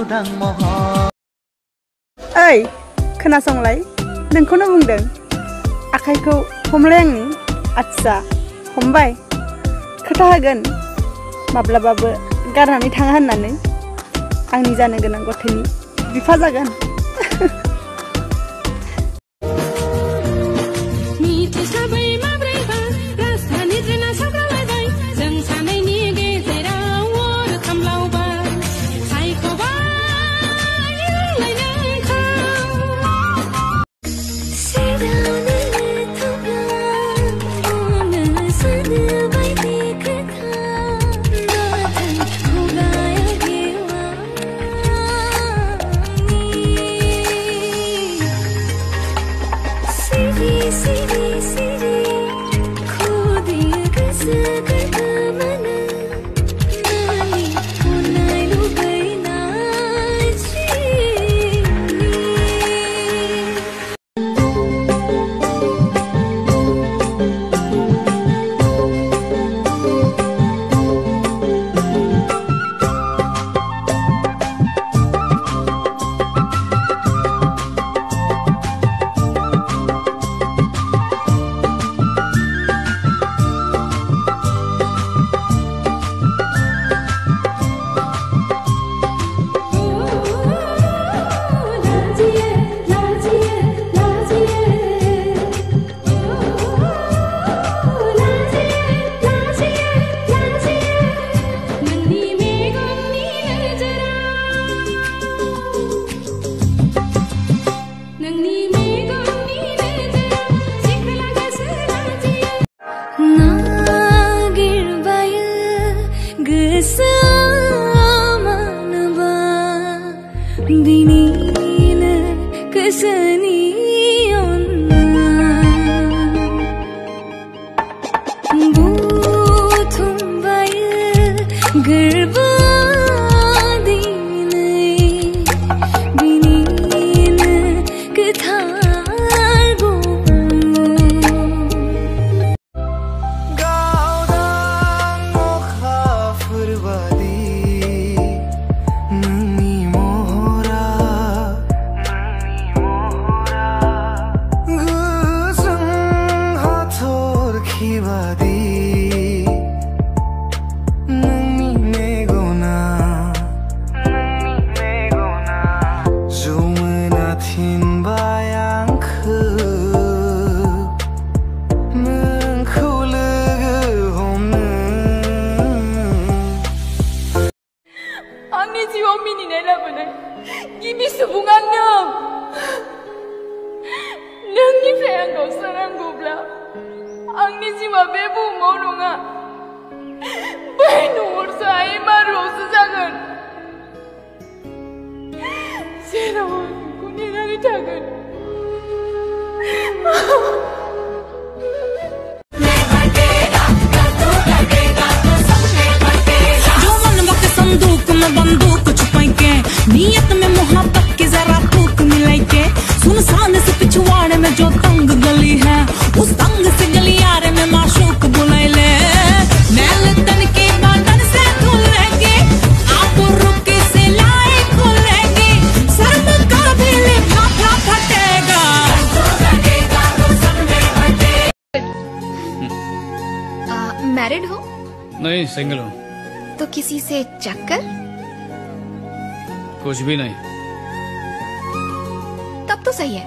उदां महर ओइ खोनासंलाय नोंखौनो बुंदों आखाइखौ हमलाय आंनि आच्छा हमबाय खोथा होगोन माब्लाबाबो गारनानै थाङा होननानै आंनि जानो गोनां गथ'नि बिफा जागोन नीयत में मोहब्बत के जरा फूक मिलाई के सुनसान से पिछवाड़े में जो तंग गली है उस तंग से गलियारे में माशूक बुलाई ले मैल तन के बांधन से धुलेंगे आप रुक से लाए खुलेंगे सर्व का भी लिखा फटेगा मैरिड हो? नहीं, सिंगल हूँ। तो किसी से चक्कर? कुछ भी नहीं। तब तो सही है।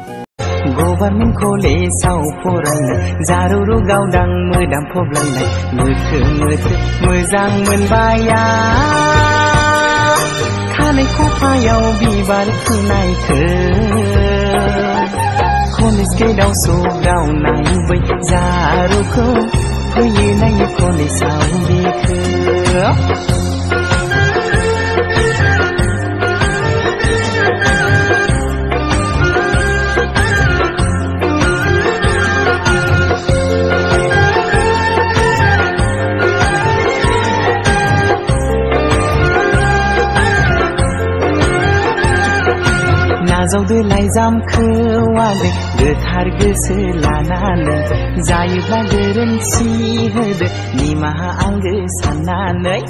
गवर्नमेंट कलेजाव फरायनाय जारुरु गावदां मोदाम फबलांनाय मोथो मोथो मोजां मोनबाय आं खानाय खफायाव बिबार फुनायखौ कलेज गेटआव सौदावनाय बै जारुखौ फैयो नायो कलेजाव बेखौ नाजावदो लाइजामखौ आङो गोथार गोसो लानानै जायोब्ला गोरोन्थि होदो निमाहा आंगो साननानै